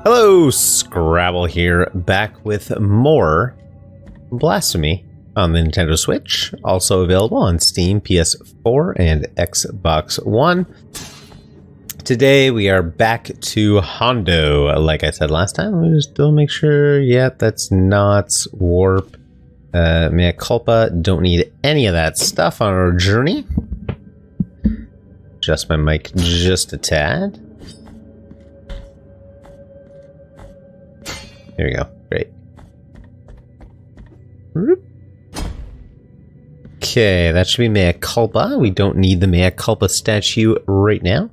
Hello, Scrabble here, back with more Blasphemy on the Nintendo Switch, also available on Steam, PS4, and Xbox One. Today we are back to Hondo. Like I said last time, let me just make sure, yeah, that's not warp. Mea culpa, don't need any of that stuff on our journey. Adjust my mic just a tad. There we go. Great. Okay, that should be Mea culpa. We don't need the Mea culpa statue right now.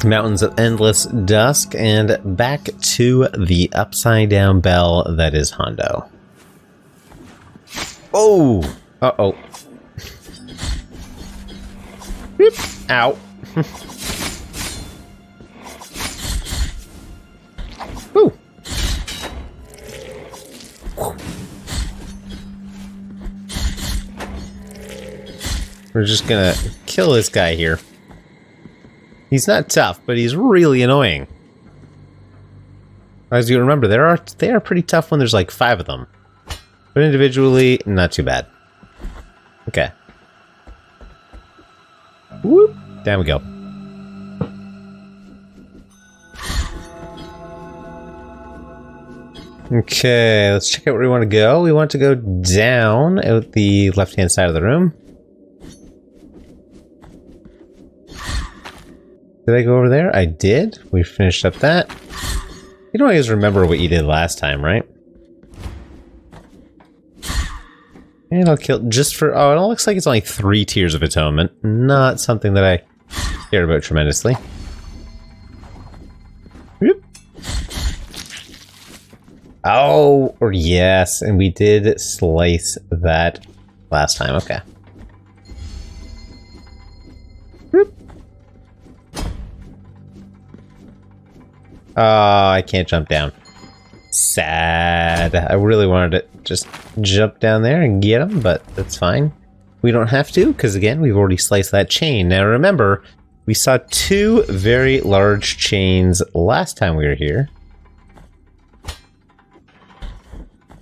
Mountains of Endless Dusk, and back to the upside down bell that is Hondo. Oh! Uh-oh. Ow. Ooh. We're just gonna kill this guy here. He's not tough, but he's really annoying. As you remember, they are pretty tough when there's like 5 of them. But individually, not too bad. Okay. Whoop. Down we go. Okay, let's check out where we want to go. We want to go down out the left-hand side of the room. Did I go over there? I did. We finished up that. You don't always remember what you did last time, right? And I'll kill just for... Oh, it looks like it's only 3 tiers of atonement. Not something that I cared about tremendously. Whoop. Oh, or yes, and we did slice that last time. Okay. Whoop. Oh, I can't jump down. Sad. I really wanted to just jump down there and get him, but that's fine. We don't have to, because again, we've already sliced that chain. Now remember, we saw 2 very large chains last time we were here.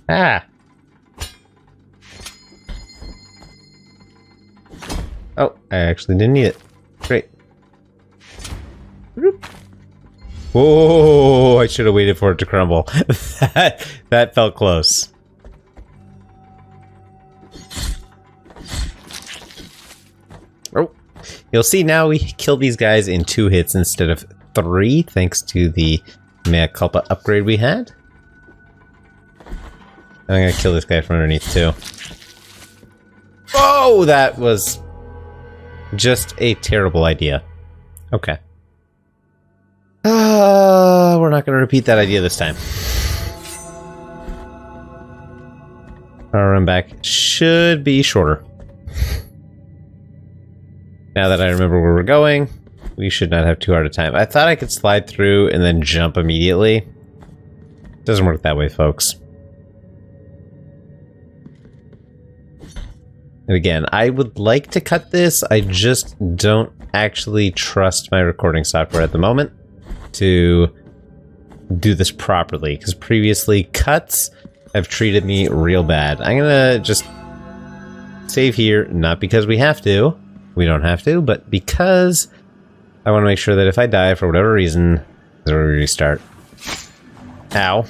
Ah! Oh, I actually didn't need it. Great. Whoa, I should have waited for it to crumble. that felt close. Oh, you'll see now we kill these guys in 2 hits instead of 3, thanks to the Mea culpa upgrade we had. I'm gonna kill this guy from underneath too. Oh, that was just a terrible idea. Okay. We're not gonna repeat that idea this time. Our run back should be shorter. Now that I remember where we're going, we should not have too hard a time. I thought I could slide through and then jump immediately. Doesn't work that way, folks. And again, I would like to cut this, I just don't actually trust my recording software at the moment to do this properly, because previously cuts have treated me real bad. I'm gonna just save here, not because we have to, we don't have to, but because I want to make sure that if I die for whatever reason, we restart. Ow.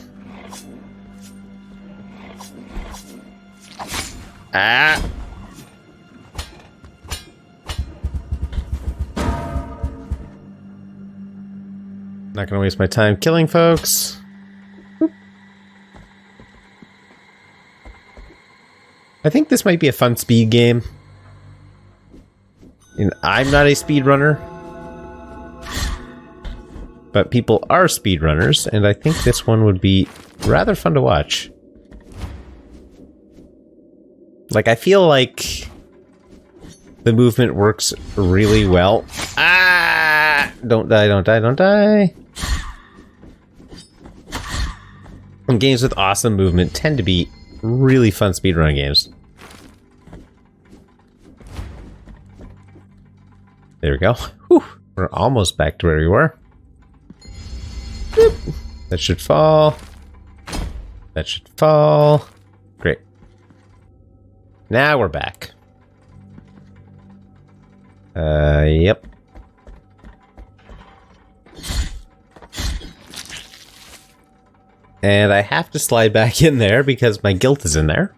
Ah! Not gonna waste my time killing folks. Oop. I think this might be a fun speed game. And I'm not a speedrunner, but people are speedrunners, and I think this one would be rather fun to watch. Like, I feel like the movement works really well. Ah! Don't die, don't die, don't die. And games with awesome movement tend to be really fun speedrun games. There we go. Whew. We're almost back to where we were. Boop. That should fall. That should fall. Great. Now we're back. Yep. And I have to slide back in there because my guilt is in there.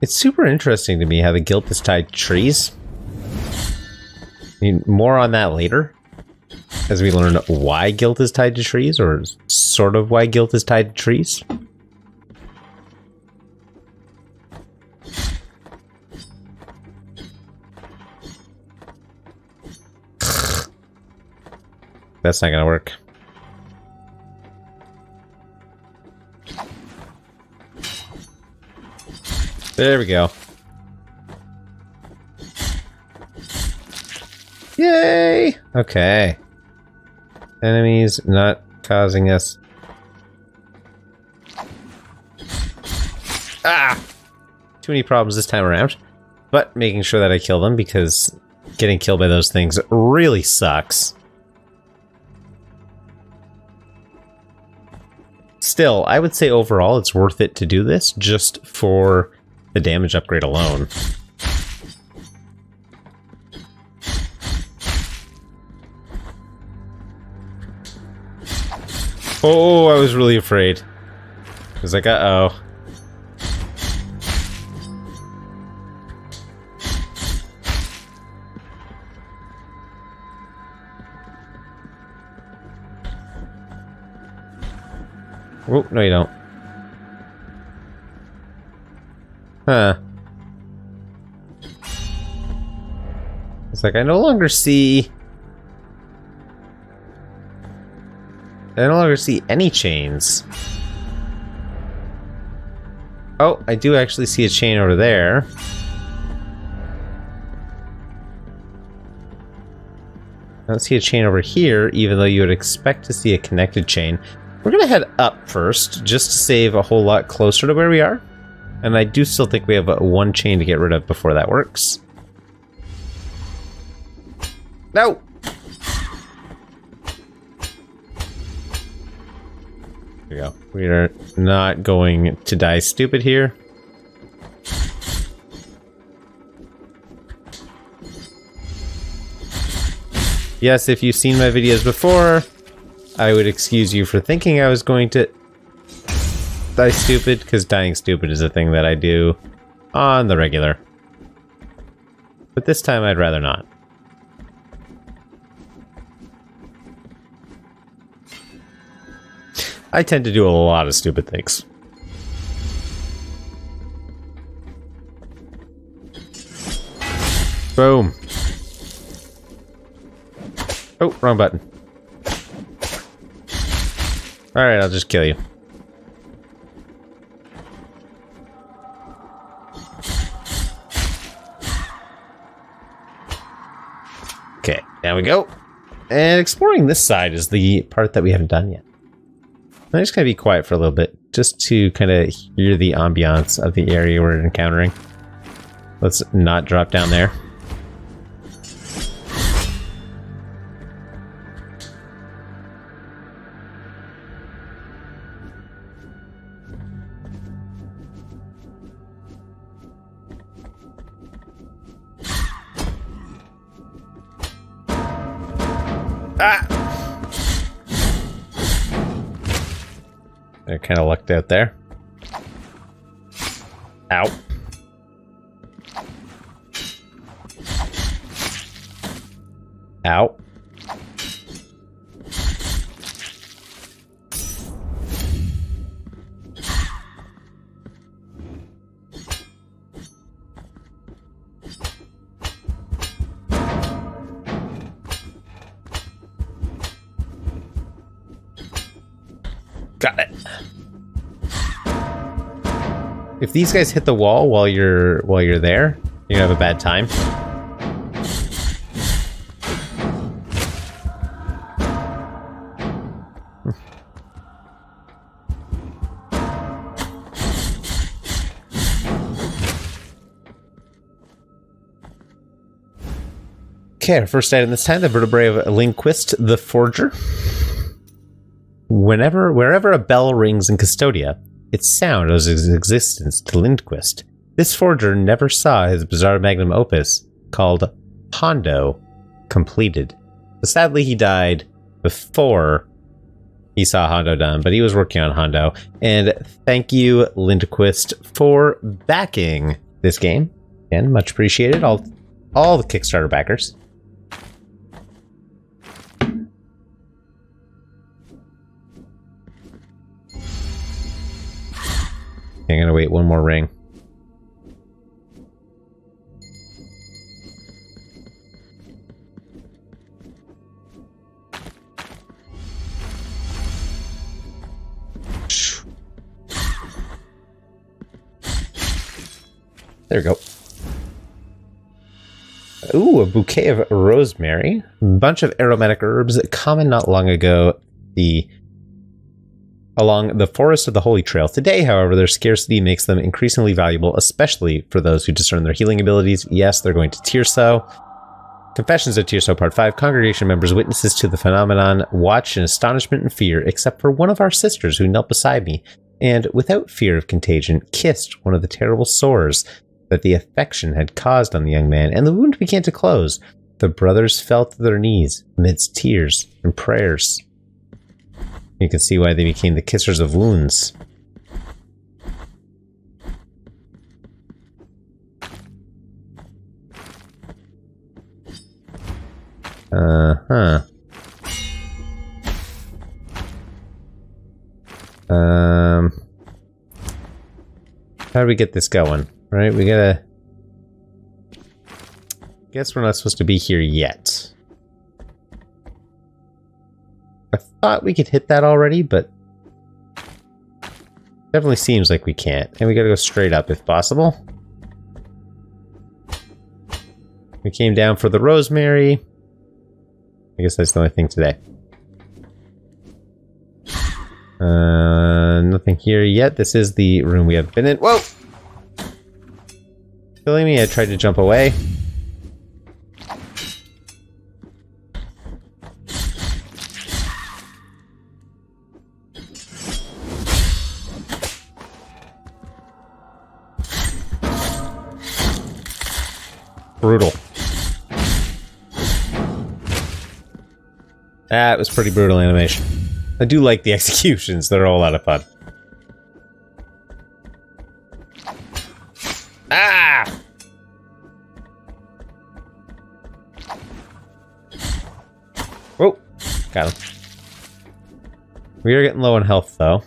It's super interesting to me how the guilt is tied to trees. I mean, more on that later. As we learn why guilt is tied to trees, or sort of why guilt is tied to trees. That's not gonna work. There we go. Yay! Okay. Enemies not causing us... Ah! Too many problems this time around. But making sure that I kill them, because getting killed by those things really sucks. Still, I would say overall it's worth it to do this, just for the damage upgrade alone. Oh, I was really afraid. I was like, uh-oh. Oh, no you don't. Huh. It's like I no longer see any chains. Oh, I do actually see a chain over there. I don't see a chain over here, even though you would expect to see a connected chain. We're gonna head up first, just to save a whole lot closer to where we are. And I do still think we have one chain to get rid of before that works. No! There we go. We are not going to die stupid here. Yes, if you've seen my videos before, I would excuse you for thinking I was going to die stupid, because dying stupid is a thing that I do on the regular. But this time I'd rather not. I tend to do a lot of stupid things. Boom. Oh, wrong button. Alright, I'll just kill you. Okay, there we go. And exploring this side is the part that we haven't done yet. I'm just gonna be quiet for a little bit, just to kind of hear the ambiance of the area we're encountering. Let's not drop down there. Ah! I kind of lucked out there. Ow. Ow. Got it. If these guys hit the wall while you're there, you're gonna have a bad time. Okay, our first item this time, the Vertebra of Linquist, the Forger. Wherever a bell rings in Custodia, its sound owes its existence to Linquist. This forger never saw his bizarre magnum opus, called Hondo, completed. But sadly, he died before he saw Hondo done, but he was working on Hondo. And thank you, Linquist, for backing this game. Again, much appreciated. All the Kickstarter backers. I'm gonna wait one more ring. There we go. Ooh, a bouquet of rosemary. A bunch of aromatic herbs, common not long ago along the forest of the Holy Trail. Today, however, their scarcity makes them increasingly valuable, especially for those who discern their healing abilities. Yes, they're going to Tirso. Confessions of Tirso Part 5. Congregation members, witnesses to the phenomenon, watched in astonishment and fear, except for one of our sisters who knelt beside me, and, without fear of contagion, kissed one of the terrible sores that the affection had caused on the young man, and the wound began to close. The brothers fell to their knees amidst tears and prayers. You can see why they became the kissers of wounds. Uh-huh. How do we get this going? Right, we gotta... Guess we're not supposed to be here yet. I thought we could hit that already, but... Definitely seems like we can't. And we gotta go straight up if possible. We came down for the Rosemary. I guess that's the only thing today. Nothing here yet. This is the room we have been in. Whoa! Killing me? I tried to jump away. Brutal. That was pretty brutal animation. I do like the executions. They're all a lot of fun. Ah! Whoa. Got him. We are getting low on health, though.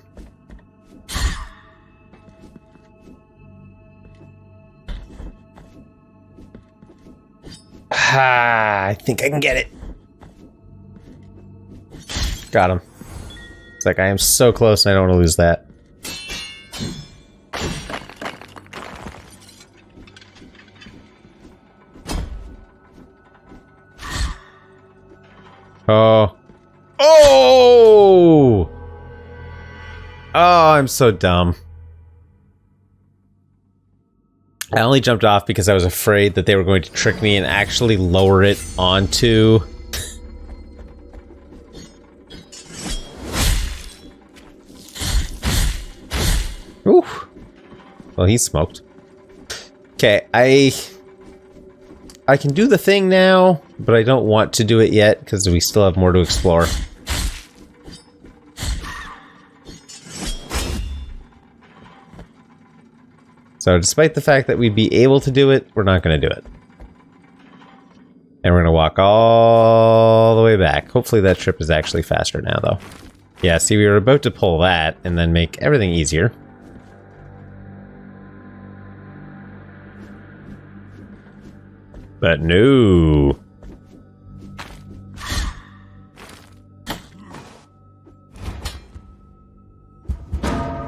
Ah, I think I can get it. Got him. It's like I am so close and I don't want to lose that. Oh. Oh! Oh, I'm so dumb. I only jumped off because I was afraid that they were going to trick me and actually lower it onto... Ooh. Well, he's smoked. Okay, I can do the thing now, but I don't want to do it yet because we still have more to explore. So despite the fact that we'd be able to do it, we're not going to do it. And we're going to walk all the way back. Hopefully that trip is actually faster now, though. Yeah, see, we were about to pull that and then make everything easier. But no.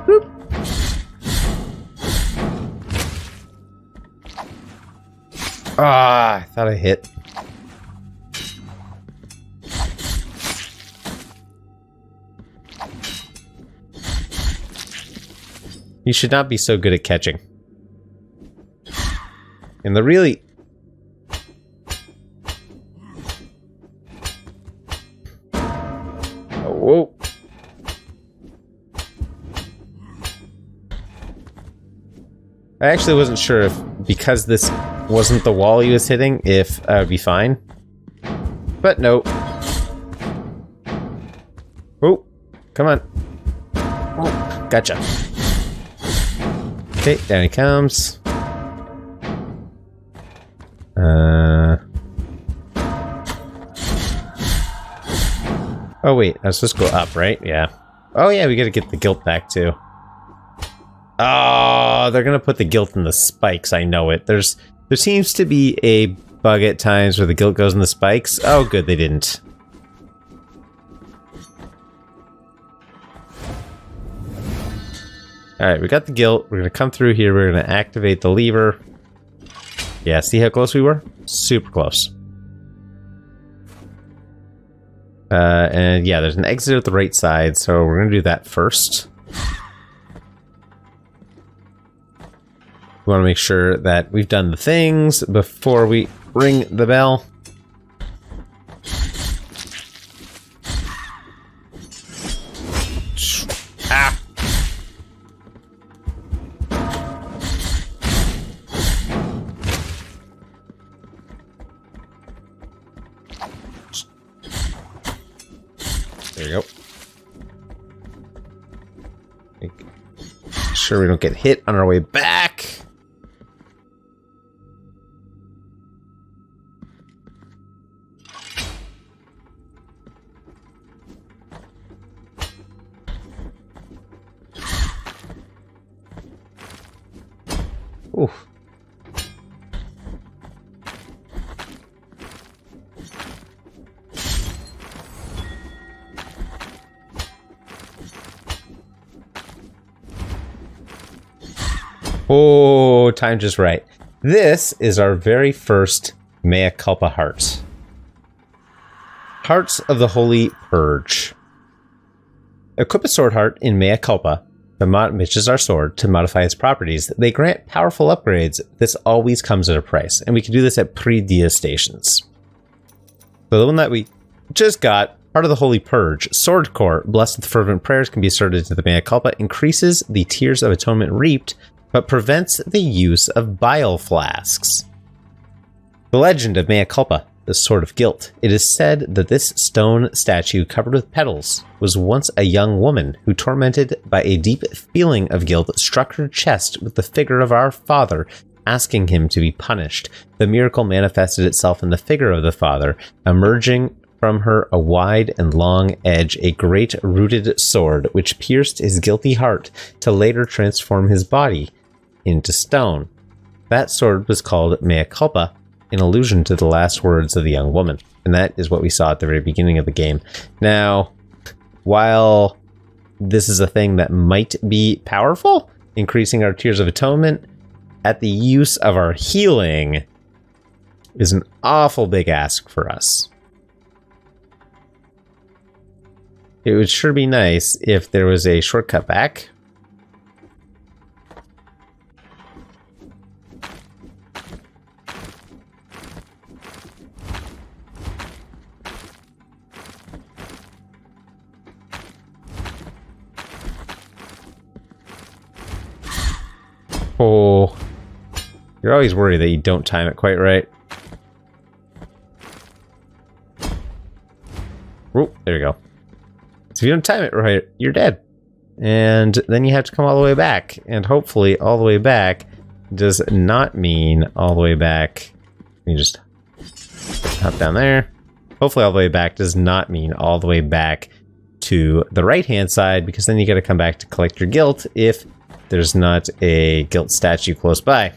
Boop. Ah, I thought I hit. You should not be so good at catching. And the really... Whoa. I actually wasn't sure if, because this wasn't the wall he was hitting, if I would be fine. But no. Oh, come on. Oh, gotcha. Okay, down he comes. Oh wait, I was supposed to go up, right? Yeah. Oh yeah, we gotta get the guilt back too. Oh, they're gonna put the guilt in the spikes. I know it. There seems to be a bug at times where the guilt goes in the spikes. Oh, good, they didn't. All right, we got the guilt. We're gonna come through here. We're gonna activate the lever. Yeah, see how close we were? Super close. And yeah, there's an exit at the right side, so we're gonna do that first. We want to make sure that we've done the things before we ring the bell. Ah! There you go. Make sure we don't get hit on our way back. Oof. Oh, time just right. This is our very first Mea Culpa heart. Hearts of the Holy Purge. Equip a sword heart in Mea Culpa, which is our sword, to modify its properties. They grant powerful upgrades. This always comes at a price, and we can do this at pre-dia stations. So the one that we just got, Heart of the Holy Purge, Sword Core, blessed with fervent prayers, can be asserted to the Mea Culpa, increases the tears of atonement reaped, but prevents the use of bile flasks. The legend of Mea Culpa, the Sword of Guilt. It is said that this stone statue covered with petals was once a young woman who, tormented by a deep feeling of guilt, struck her chest with the figure of our Father, asking him to be punished. The miracle manifested itself in the figure of the Father, emerging from her a wide and long edge, a great rooted sword, which pierced his guilty heart to later transform his body into stone. That sword was called Mea Culpa, in allusion to the last words of the young woman. And that is what we saw at the very beginning of the game. Now, while this is a thing that might be powerful, increasing our Tears of Atonement at the use of our healing is an awful big ask for us. It would sure be nice if there was a shortcut back. Oh, you're always worried that you don't time it quite right. Oh, there you go. So if you don't time it right, you're dead. And then you have to come all the way back. And hopefully all the way back does not mean all the way back. You just hop down there. Hopefully all the way back does not mean all the way back to the right-hand side, because then you got to come back to collect your guilt if there's not a guilt statue close by.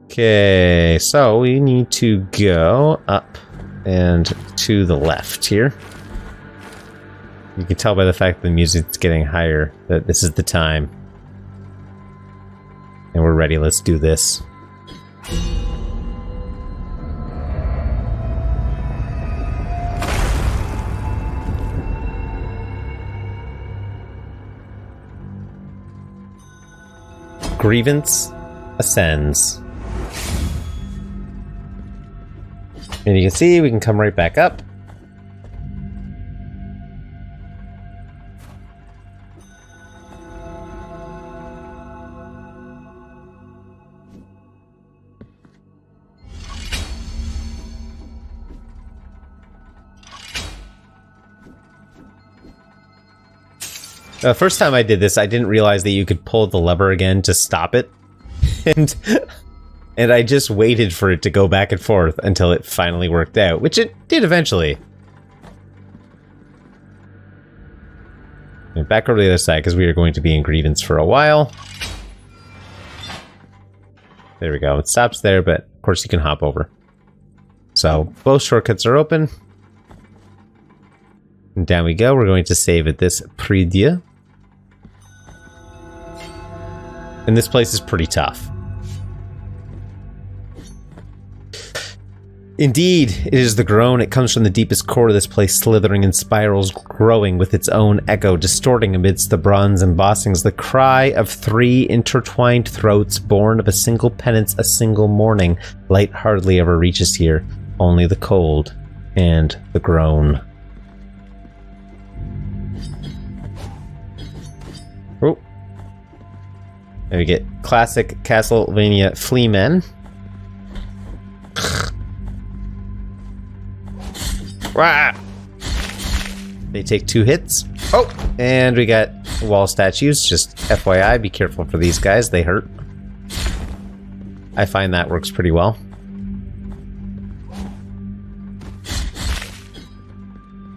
Okay, so we need to go up and to the left here. You can tell by the fact that the music's getting higher that this is the time. And we're ready, let's do this. Grievance Ascends. And you can see we can come right back up. The first time I did this, I didn't realize that you could pull the lever again to stop it. And I just waited for it to go back and forth until it finally worked out, which it did eventually. And back over to the other side, because we are going to be in Grievance for a while. There we go. It stops there, but of course you can hop over. So both shortcuts are open. And down we go. We're going to save at this prie-dieu. And this place is pretty tough. Indeed, it is the groan. It comes from the deepest core of this place, slithering in spirals, growing with its own echo, distorting amidst the bronze embossings. The cry of 3 intertwined throats, born of a single penance, a single mourning. Light hardly ever reaches here, only the cold and the groan. Oh. And we get classic Castlevania Fleamen. Rah! They take 2 hits. Oh! And we got wall statues. Just FYI, be careful for these guys. They hurt. I find that works pretty well.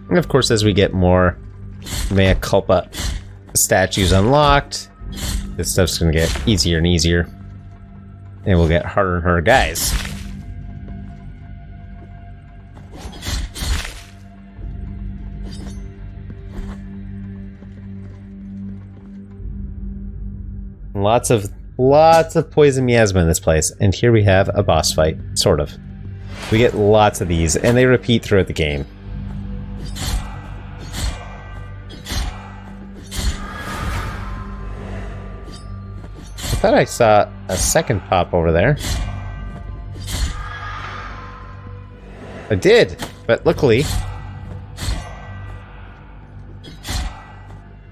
And of course, as we get more mea culpa statues unlocked, this stuff's going to get easier and easier. And we'll get harder and harder guys. Lots of poison miasma in this place. And here we have a boss fight, sort of. We get lots of these, and they repeat throughout the game. I thought I saw a second pop over there. I did, but luckily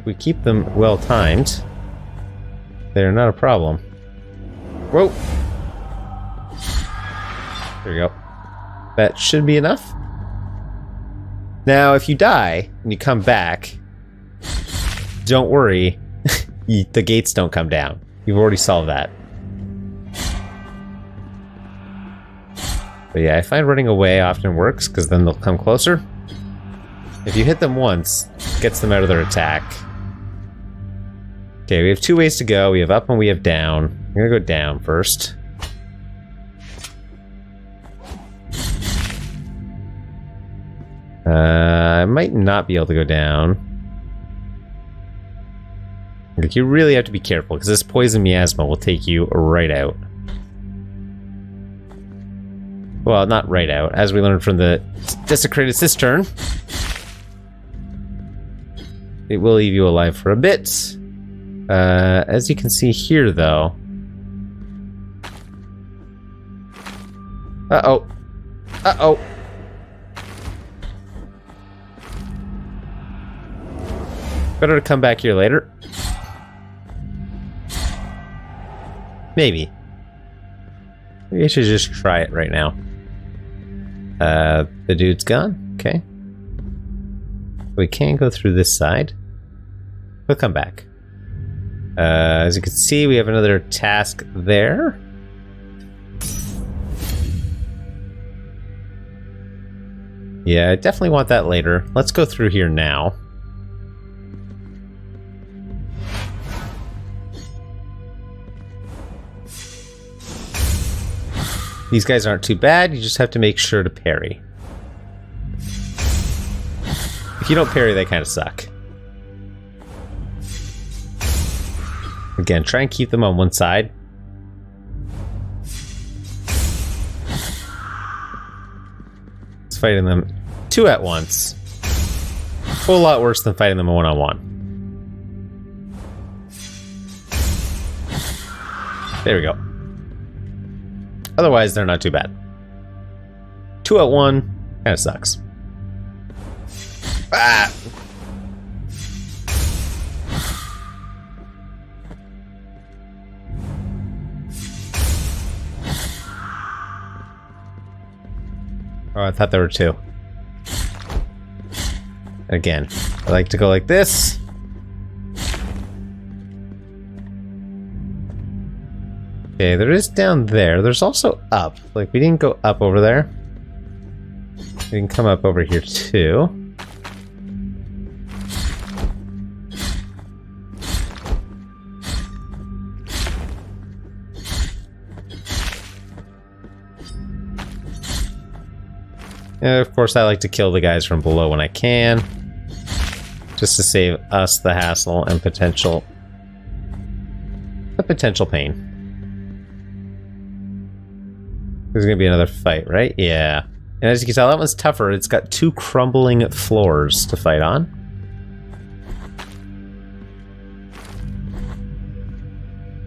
we keep them well timed. They're not a problem. Whoa! There we go. That should be enough. Now, if you die and you come back, don't worry, the gates don't come down. You've already solved that. But yeah, I find running away often works, because then they'll come closer. If you hit them once, it gets them out of their attack. Okay, we have 2 ways to go. We have up and we have down. I'm gonna go down first. I might not be able to go down. Like, you really have to be careful, because this poison miasma will take you right out. Well, not right out. As we learned from the desecrated cistern, it will leave you alive for a bit. As you can see here, though. Uh-oh. Uh-oh. Better to come back here later. Maybe. Maybe I should just try it right now. The dude's gone. Okay. We can go through this side. We'll come back. As you can see, we have another task there. Yeah, I definitely want that later. Let's go through here now. These guys aren't too bad, you just have to make sure to parry. If you don't parry, they kind of suck. Again, try and keep them on one side. It's fighting them 2 at once. A whole lot worse than fighting them one-on-one. There we go. Otherwise, they're not too bad. 2 at 1 kind of sucks. Ah! Oh, I thought there were 2. Again, I like to go like this. Okay, there is down there. There's also up. Like, we didn't go up over there. We can come up over here, too. And of course, I like to kill the guys from below when I can. Just to save us the hassle and potential pain. There's gonna be another fight, right? Yeah. And as you can tell, that one's tougher. It's got 2 crumbling floors to fight on.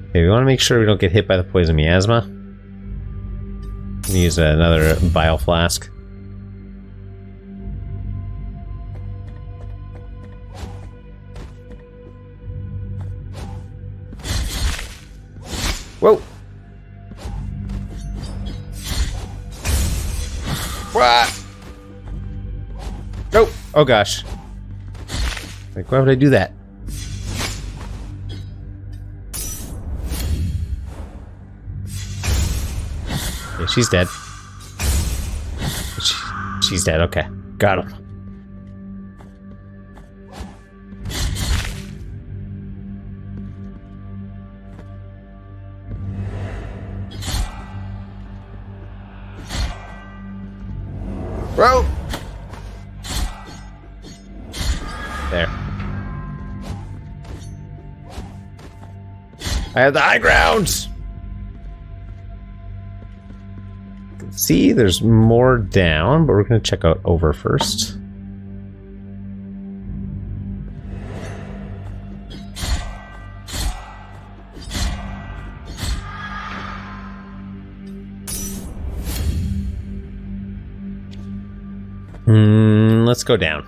Okay, we want to make sure we don't get hit by the poison miasma. Use another bile flask. Whoa! What? Nope. Oh gosh. Like, why would I do that? Okay, she's dead. She's dead. Okay. Got him. Bro! There. I have the high ground! See, there's more down, but we're going to check out over first. Let's go down.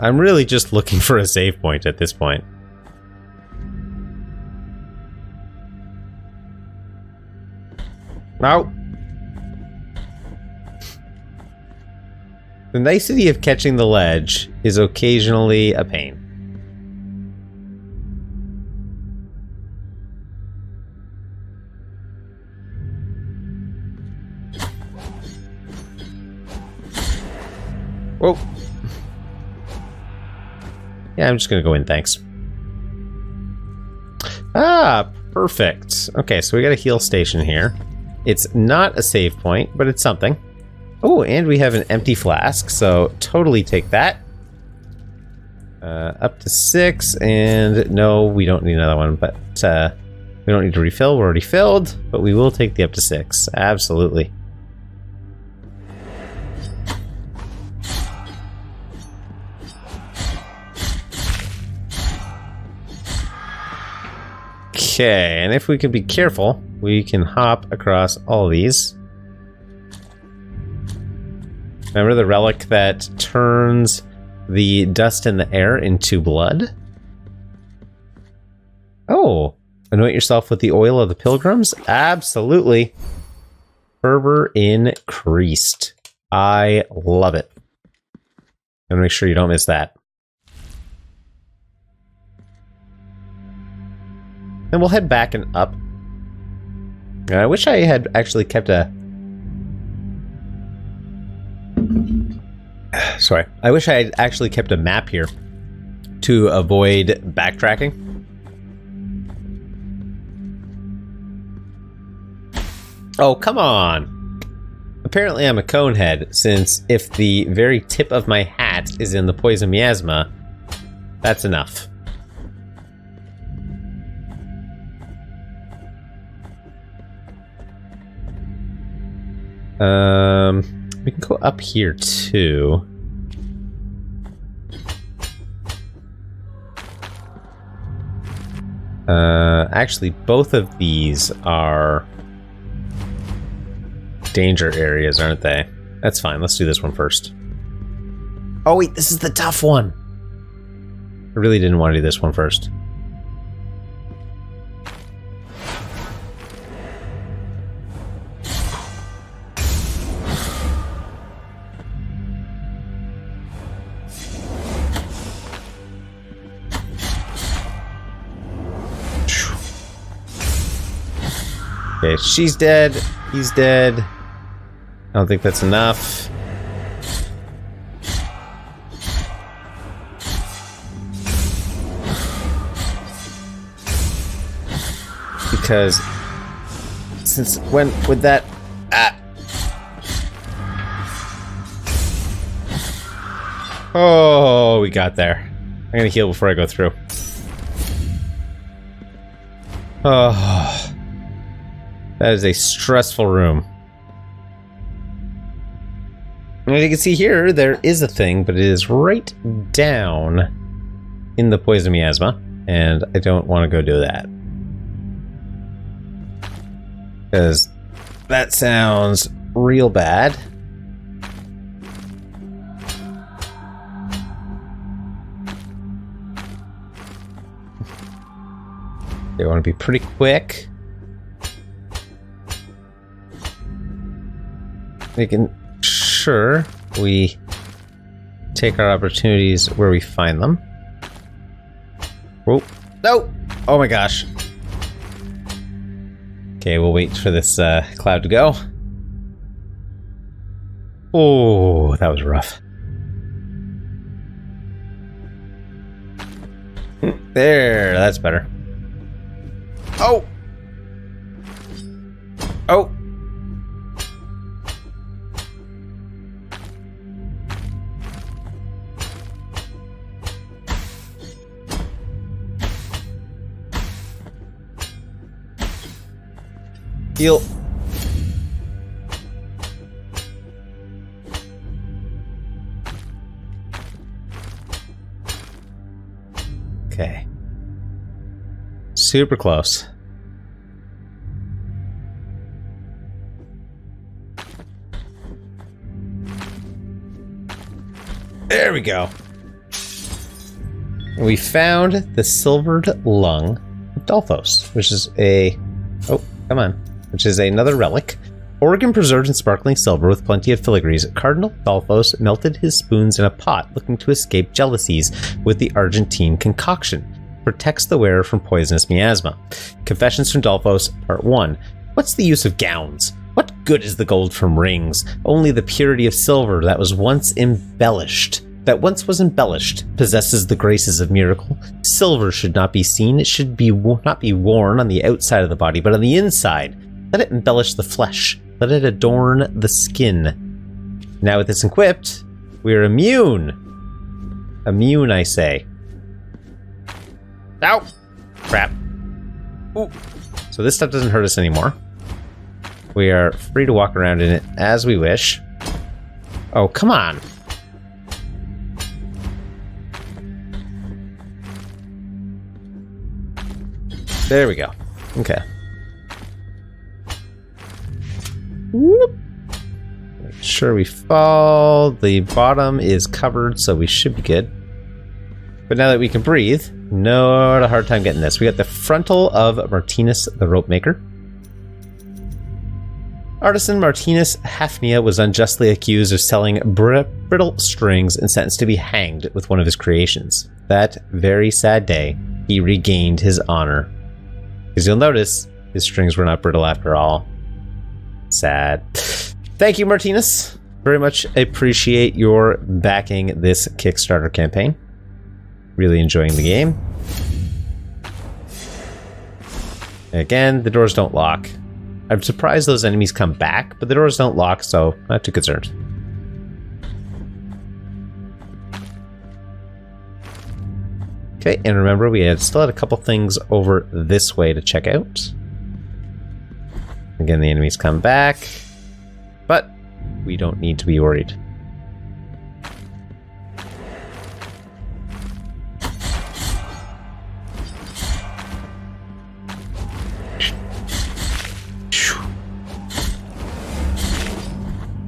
I'm really just looking for a save point at this point. No. The nicety of catching the ledge is occasionally a pain. Whoa. Yeah, I'm just gonna go in, thanks. Ah, perfect. Okay, so we got a heal station here. It's not a save point, but it's something. Oh, and we have an empty flask, so totally take that. Up to 6, and no, we don't need another one, but we don't need to refill. We're already filled, but we will take the up to 6. Absolutely. Okay, and if we can be careful, we can hop across all these. Remember the relic that turns the dust in the air into blood? Oh, anoint yourself with the oil of the Pilgrims? Absolutely. Fervor increased. I love it. I'm gonna make sure you don't miss that. And we'll head back and up. I wish I had actually kept a... Sorry. I wish I had actually kept a map here to avoid backtracking. Oh, come on! Apparently I'm a conehead, since if the very tip of my hat is in the poison miasma, that's enough. We can go up here too. Actually, both of these are danger areas, aren't they? That's fine. Let's do this one first. Oh wait, this is the tough one. I really didn't want to do this one first. Okay, she's dead. He's dead. I don't think that's enough. Because since when would that Oh, we got there. I'm gonna heal before I go through. Oh, that is a stressful room. And as you can see here, there is a thing, but it is right down in the poison miasma, and I don't want to go do that. Because that sounds real bad. They want to be pretty quick. Making sure we take our opportunities where we find them. Oh, no! Oh my gosh. Okay, we'll wait for this cloud to go. Oh, that was rough. There, that's better. Oh! Oh! Heal. Okay. Super close. There we go. We found the silvered lung of Dolphos, which is a... Oh, come on. Which is another relic. Organ preserved in sparkling silver with plenty of filigrees. Cardinal Dolphos melted his spoons in a pot, looking to escape jealousies with the Argentine concoction. Protects the wearer from poisonous miasma. Confessions from Dolphos, Part 1. What's the use of gowns? What good is the gold from rings? Only the purity of silver that was once was embellished, possesses the graces of miracle. Silver should not be seen. It should be not be worn on the outside of the body, but on the inside. Let it embellish the flesh. Let it adorn the skin. Now with this equipped, we're immune. Immune, I say. Ow! Crap. Ooh. So this stuff doesn't hurt us anymore. We are free to walk around in it as we wish. Oh, come on. There we go. Okay. Whoop. Make sure we fall. The bottom is covered, so we should be good. But now that we can breathe, not a hard time getting this. We got the Frontal of Martinus, the Ropemaker. Artisan Martinus Hafnia was unjustly accused of selling brittle strings and sentenced to be hanged with one of his creations. That very sad day, he regained his honor. Because you'll notice, his strings were not brittle after all. Sad. Thank you, Martinus. Very much appreciate your backing this Kickstarter campaign. Really enjoying the game. Again, the doors don't lock. I'm surprised those enemies come back, but the doors don't lock, so not too concerned. Okay, and remember, we still had a couple things over this way to check out. Again, the enemies come back, but we don't need to be worried.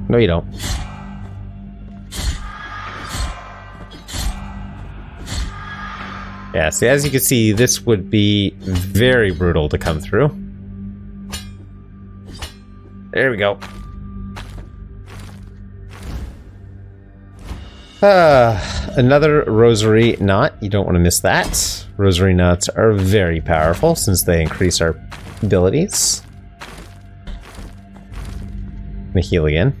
No, you don't. Yeah, see, as you can see, this would be very brutal to come through. There we go. Another Rosary knot. You don't want to miss that. Rosary knots are very powerful since they increase our abilities. gonna heal again.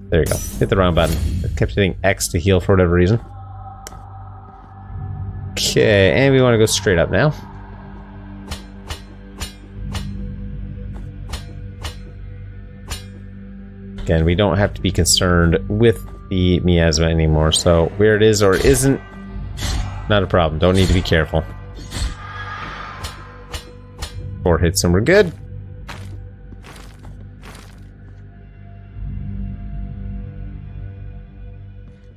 There you go. Hit the wrong button. I kept hitting X to heal for whatever reason. Okay, and we want to go straight up now. Again, we don't have to be concerned with the miasma anymore, so where it is or isn't, not a problem. Don't need to be careful. 4 hits and we're good.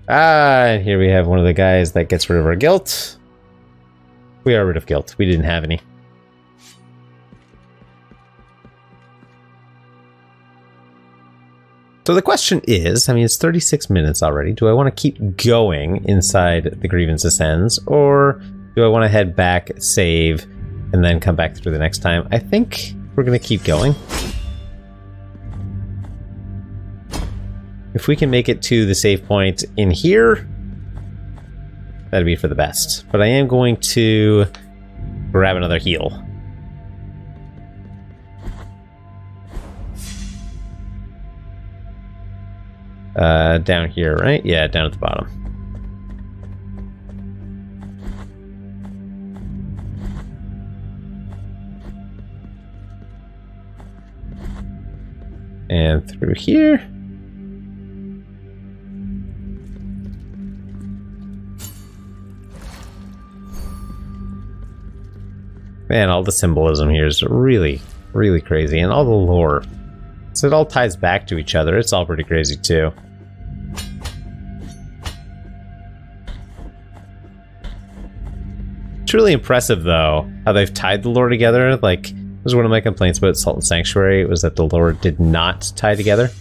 And here we have one of the guys that gets rid of our guilt. We are rid of guilt. We didn't have any. So the question is, I mean, it's 36 minutes already. Do I want to keep going inside the Grievance Ascends, or do I want to head back, save, and then come back through the next time? I think we're going to keep going. If we can make it to the save point in here, that'd be for the best. But I am going to grab another heal. Down here, right? Yeah, down at the bottom. And through here. Man, all the symbolism here is really, really crazy. And all the lore. So it all ties back to each other. It's all pretty crazy too. It's really impressive though, how they've tied the lore together. Like, it was one of my complaints about Salt and Sanctuary, was that the lore did not tie together.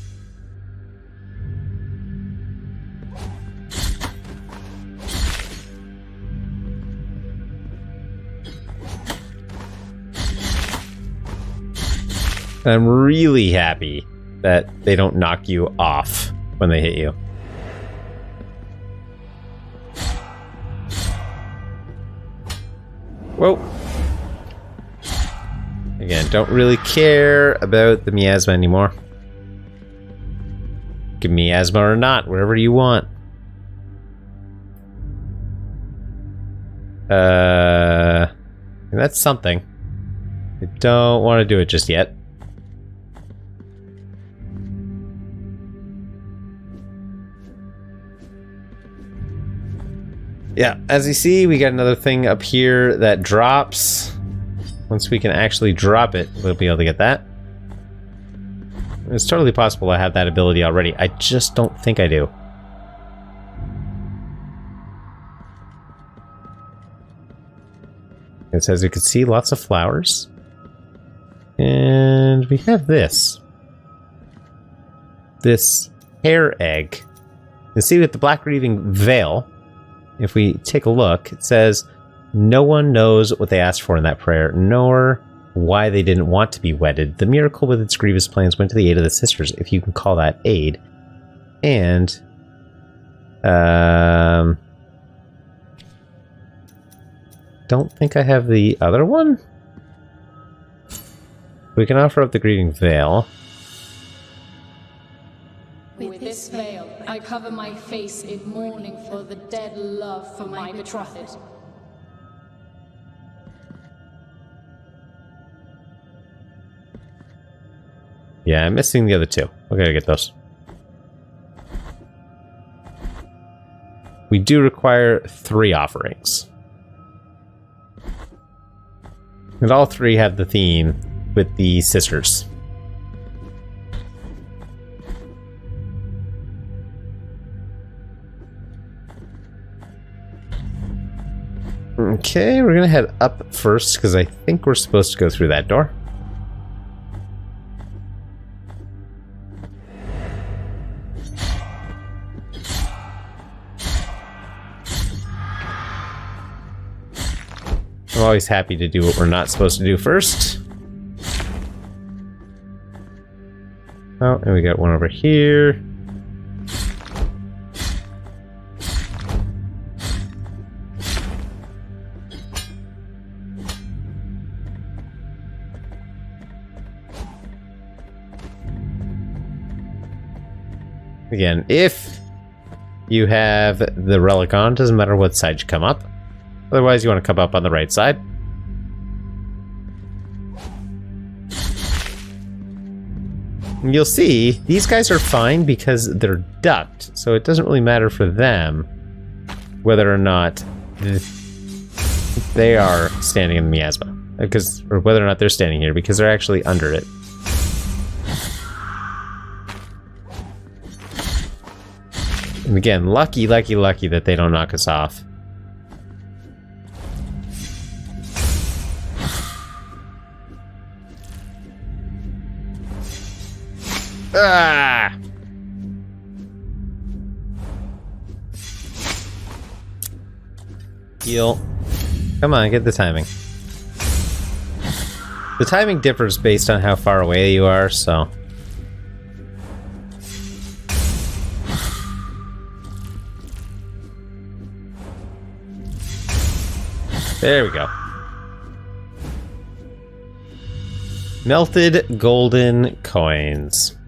And I'm really happy that they don't knock you off when they hit you. Whoa. Again, don't really care about the miasma anymore. Give me miasma or not, wherever you want. That's something. I don't want to do it just yet. Yeah, as you see, we got another thing up here that drops. Once we can actually drop it, we'll be able to get that. It's totally possible I have that ability already. I just don't think I do. And so as you can see, lots of flowers. And we have this. This hair egg. You can see with the black grieving veil, if we take a look, it says, no one knows what they asked for in that prayer, nor why they didn't want to be wedded. The miracle with its grievous plans went to the aid of the sisters, if you can call that aid. And, don't think I have the other one? We can offer up the grieving veil. With this veil, I cover my face in mourning for the dead love for my betrothed. Yeah, I'm missing the other two. We gotta get those. We do require 3 offerings. And all 3 have the theme with the sisters. Okay, we're gonna head up first because I think we're supposed to go through that door. I'm always happy to do what we're not supposed to do first. Oh, and we got one over here. Again, if you have the relic on, doesn't matter what side you come up. Otherwise, you want to come up on the right side. And you'll see, these guys are fine because they're ducked, so it doesn't really matter for them whether or not they are standing in the miasma. Or whether or not they're standing here, because they're actually under it. And again, lucky that they don't knock us off. Ah! Heal. Come on, get the timing. The timing differs based on how far away you are, so... There we go. Melted golden coins.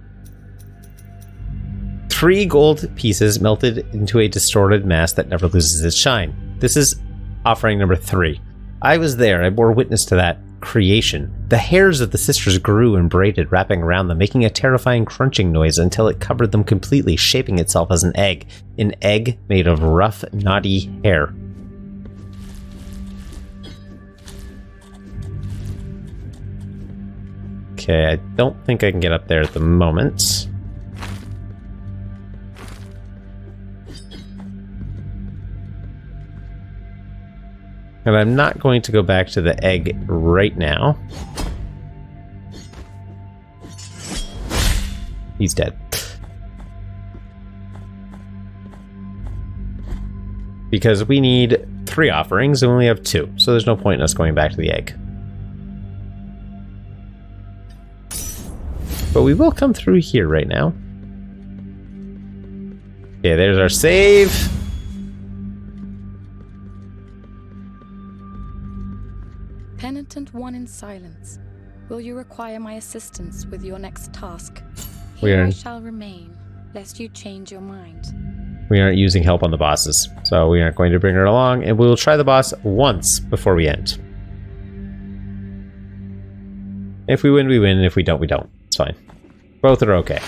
3 gold pieces melted into a distorted mass that never loses its shine. This is offering number 3. I was there. I bore witness to that creation. The hairs of the sisters grew and braided, wrapping around them, making a terrifying crunching noise until it covered them completely, shaping itself as an egg made of rough, knotty hair. Okay, I don't think I can get up there at the moment. And I'm not going to go back to the egg right now. He's dead. Because we need 3 offerings and we only have 2, so there's no point in us going back to the egg. But we will come through here right now. Okay, there's our save. Penitent one in silence, will you require my assistance with your next task? We Here are. I shall remain, lest you change your mind. We aren't using help on the bosses, so we aren't going to bring her along, and we will try the boss once before we end. If we win, we win, and if we don't, we don't. It's fine. Both are okay.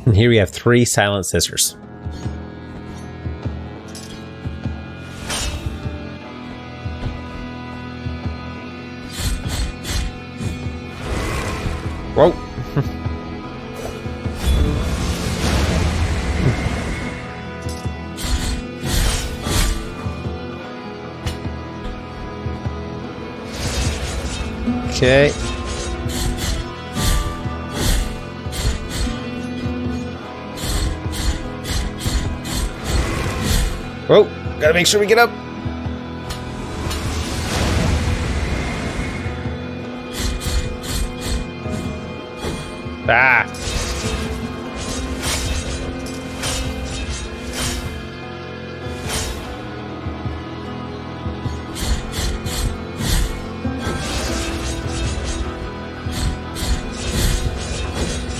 And here we have 3 silent sisters. Whoa. Okay. Whoa, gotta make sure we get up. Ah.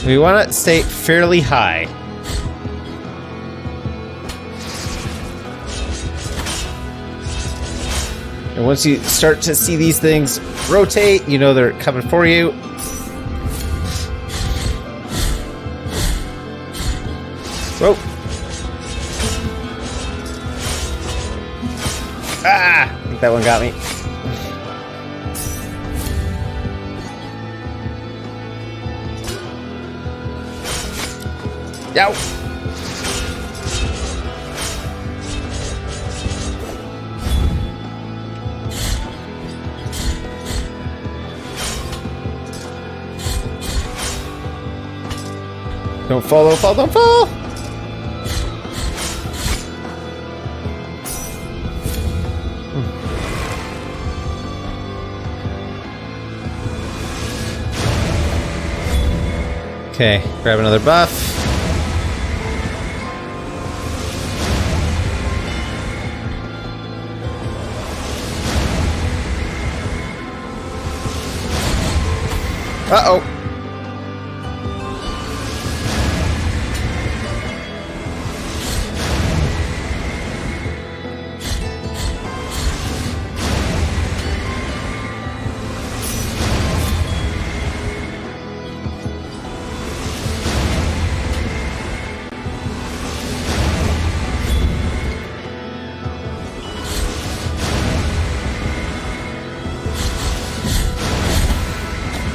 We want to stay fairly high. And once you start to see these things rotate, you know they're coming for you. Whoa. Ah! I think that one got me. Yow! Don't fall, don't fall, don't fall! Okay, grab another buff. Uh-oh.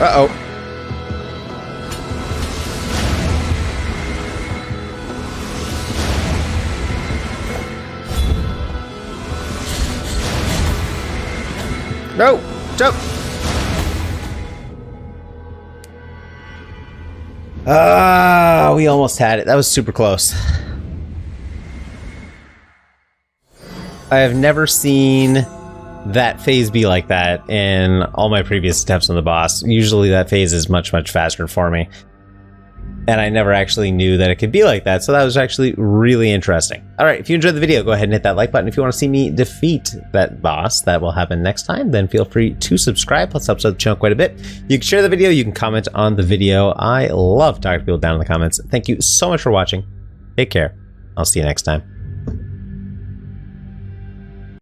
Uh-oh. No! Jump! Ah, we almost had it. That was super close. I have never seen that phase be like that in all my previous attempts on the boss. Usually that phase is much, much faster for me. And I never actually knew that it could be like that, so that was actually really interesting. Alright, if you enjoyed the video, go ahead and hit that like button. If you want to see me defeat that boss, that will happen next time, then feel free to subscribe. Plus helps out the channel quite a bit. You can share the video, you can comment on the video. I love talking to people down in the comments. Thank you so much for watching. Take care. I'll see you next time.